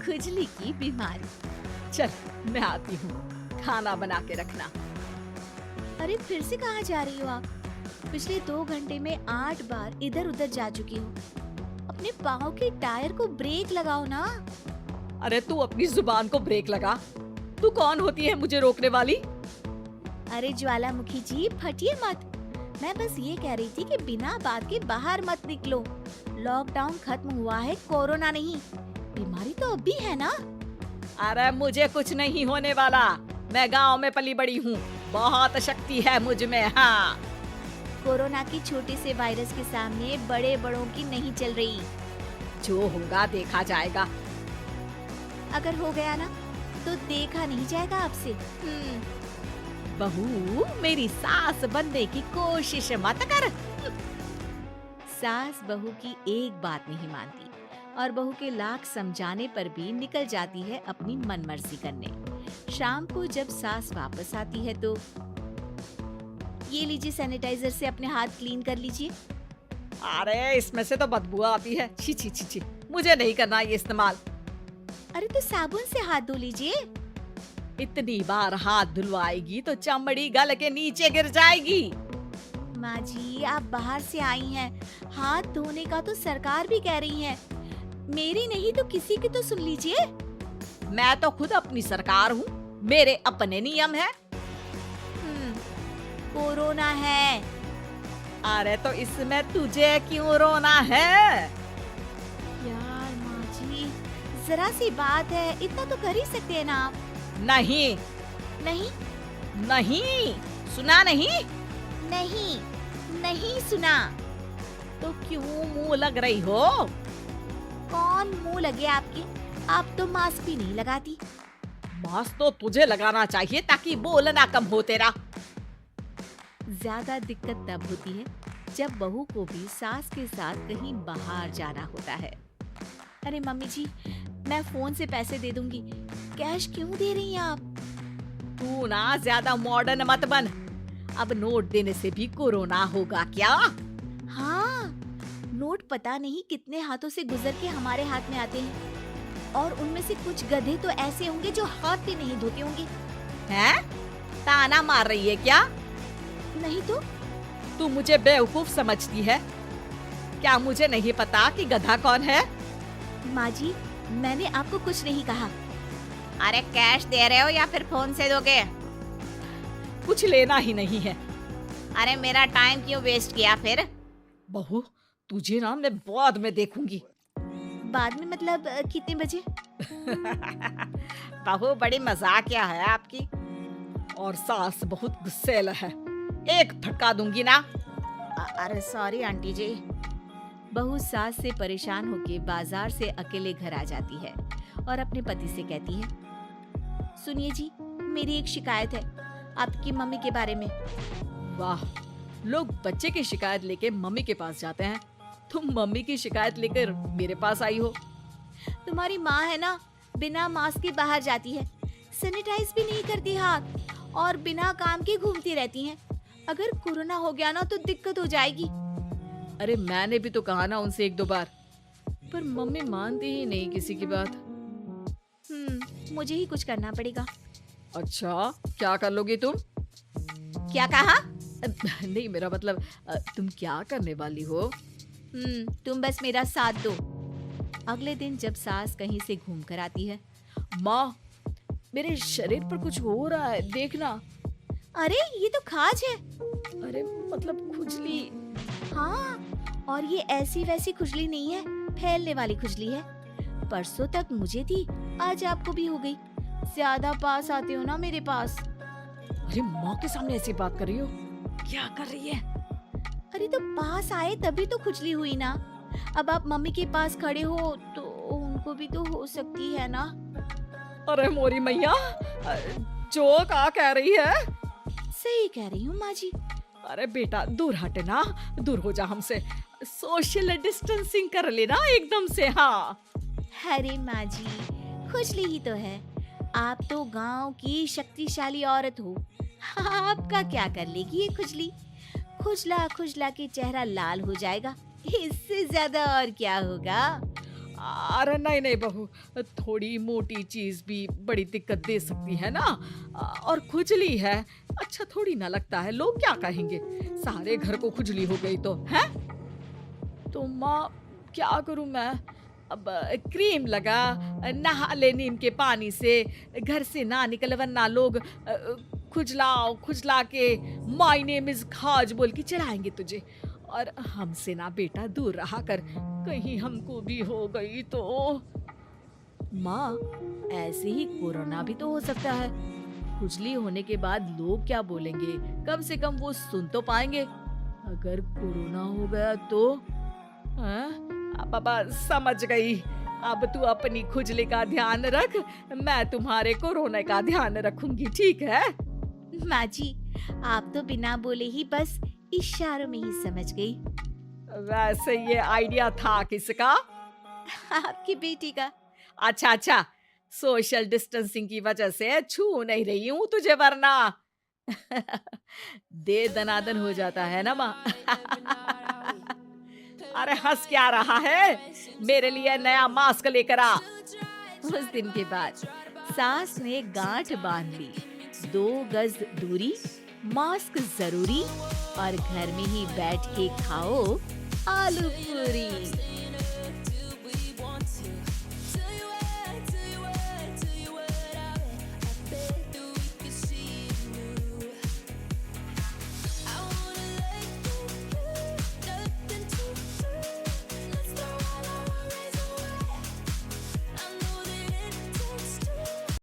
खुजली की बीमारी। चल मैं आती हूँ, खाना बना के रखना। अरे फिर से कहाँ जा रही हो आप? पिछले 2 घंटे में 8 बार इधर उधर जा चुकी हो। अपने पाँव के टायर को ब्रेक लगाओ ना। अरे तू अपनी जुबान को ब्रेक लगा। तू कौन होती है मुझे रोकने वाली? अरे ज्वालामुखी जी फटिए मत। मैं बस ये कह रही थी कि बिना बात के बाहर मत निकलो। लॉकडाउन खत्म हुआ है, कोरोना नहीं। बीमारी तो अब भी है ना। अरे मुझे कुछ नहीं होने वाला। मैं गांव में पली बड़ी हूँ, बहुत शक्ति है मुझ में। हाँ, कोरोना की छोटे से वायरस के सामने बड़े बड़ों की नहीं चल रही। जो होगा देखा जाएगा। अगर हो गया ना तो देखा नहीं जाएगा आपसे। बहू, मेरी सास बनने की कोशिश मत कर। सास बहू की एक बात नहीं मानती और बहू के लाख समझाने पर भी निकल जाती है अपनी मनमर्जी करने। शाम को जब सास वापस आती है तो ये लीजिए, सैनिटाइजर से अपने हाथ क्लीन कर लीजिए। अरे इसमें से तो बदबू आती है। छी छी छी छी, मुझे नहीं करना ये इस्तेमाल। अरे तो साबुन से हाथ धो लीजिए। इतनी बार हाथ धुलवाएगी तो चमड़ी गल के नीचे गिर जाएगी। माँ जी, आप बाहर से आई हैं, हाथ धोने का तो सरकार भी कह रही है। मेरी नहीं तो किसी की तो सुन लीजिए। मैं तो खुद अपनी सरकार हूँ, मेरे अपने नियम है। कोरोना है। अरे तो इसमें तुझे क्यों रोना है? यार माँ जी, जरा सी बात है, इतना तो कर ही सकते हैं ना आप। नहीं नहीं नहीं, सुना नहीं? नहीं नहीं सुना। तो क्यों मुंह लग रही हो? कौन मुंह लगे आपके? आप तो मास्क भी नहीं लगाती। मास्क तो तुझे लगाना चाहिए ताकि बोलना कम हो तेरा। ज्यादा दिक्कत तब होती है जब बहू को भी सास के साथ कहीं बाहर जाना होता है। अरे मम्मी जी, मैं फोन से पैसे दे दूंगी, कैश क्यों दे रही हैं आप? तू ना ज्यादा मॉडर्न मत बन। अब नोट देने से भी कोरोना होगा क्या? हाँ, नोट पता नहीं कितने हाथों से गुजर के हमारे हाथ में आते हैं और उनमें से कुछ गधे तो ऐसे होंगे जो हाथ भी नहीं धोते होंगे। हैं? ताना मार रही है क्या? नहीं तो। तू मुझे बेवकूफ समझती है क्या? मुझे नहीं पता कि गधा कौन है? माँ जी, मैंने आपको कुछ नहीं कहा। अरे कैश दे रहे हो या फिर फोन से दोगे? कुछ लेना ही नहीं है। अरे मेरा टाइम क्यों वेस्ट किया फिर? बहू, तुझे ना मैं बाद में देखूंगी। बाद में मतलब कितने बजे? बहू बड़ी मजाकिया है आपकी। और सास बहुत गुस्सैल है, एक फटका दूंगी ना। अरे सॉरी आंटी जी। बहू सास से परेशान होके बाजार से अकेले घर आ जाती है और अपने पति से कहती है, सुनिए जी, मेरी एक शिकायत है आपकी मम्मी के बारे में। वाह, लोग बच्चे की शिकायत लेके मम्मी के पास जाते हैं, तुम मम्मी की शिकायत लेकर मेरे पास आई हो। तुम्हारी माँ है ना, बिना मास्क के बाहर जाती है, सैनिटाइज भी नहीं करती हाथ और बिना काम के घूमती रहती हैं। अगर कोरोना हो गया ना तो दिक्कत हो जाएगी। अरे मैंने भी तो कहा ना उनसे 1-2 बार, पर मम्मी मानती ही नहीं किसी की बात। मुझे ही कुछ करना पड़ेगा। अच्छा, क्या कर लोगी तुम? क्या कहा? नहीं, मेरा मतलब तुम क्या करने वाली हो? तुम बस मेरा साथ दो। अगले दिन जब सास कहीं से घूम कर आती है, माँ, मेरे शरीर पर कुछ हो रहा है, देखना। अरे ये तो खाज है। अरे मतलब खुजली। हाँ, और ये ऐसी वैसी खुजली नहीं है, फैलने वाली खुजली है। परसों तक मुझे थी, आज आपको भी हो गई। ज्यादा पास आते हो ना मेरे पास। अरे माँ के सामने ऐसी बात कर रही हो? क्या कर रही है? अरे तो पास आए तभी तो खुजली हुई ना। अब आप मम्मी के पास खड़े हो तो उनको भी तो हो सकती है ना। अरे मोरी मैया, जो क्या कह रही है? सही कह रही हूँ माँ जी। अरे बेटा दूर हटे ना, दूर हो जा हमसे। सोशल डिस्टेंसिंग कर लेना एकदम से। हाँ। अरे माँ जी, खुजली ही तो है। आप तो गांव की शक्तिशाली औरत हो, आपका क्या कर लेगी ये खुजली? खुजला खुजला के चेहरा लाल हो जाएगा, इससे ज्यादा और क्या होगा? अरे नहीं नहीं बहू, थोड़ी मोटी चीज भी बड़ी दिक्कत दे सकती है ना। और खुजली है, अच्छा थोड़ी ना लगता है, लोग क्या कहेंगे, सारे घर को खुजली हो गई तो है। तो माँ क्या करूं मैं, अब क्रीम लगा, नहा ले नीम के पानी से, घर से ना निकल वरना लोग खुजलाओ खुजला के माय नेम इज खाज बोल के चढ़ाएंगे तुझे। और हमसे ना बेटा दूर रहा कर, कहीं हमको भी हो गई तो। माँ, ऐसे ही कोरोना भी तो हो सकता है। खुजली होने के बाद लोग क्या बोलेंगे, कम से कम वो सुन तो पाएंगे। अगर कोरोना हो गया तो। पापा समझ गई, अब तू अपनी खुजली का ध्यान रख, मैं तुम्हारे कोरोना का ध्यान रखूंगी, ठीक है। माँ जी, आप तो बिना बोले ही बस इशारों में ही समझ गई। वैसे ये आइडिया था किसका? आपकी बेटी का। अच्छा अच्छा, सोशल डिस्टेंसिंग की वजह से छू नहीं रही हूँ तुझे वरना दे दनादन हो जाता है ना माँ। अरे हंस क्या रहा है, मेरे लिए नया मास्क लेकर आ। उस दिन के बाद सास ने गांठ बांध ली, 2 गज दूरी, मास्क जरूरी और घर में ही बैठ के खाओ आलू पूरी।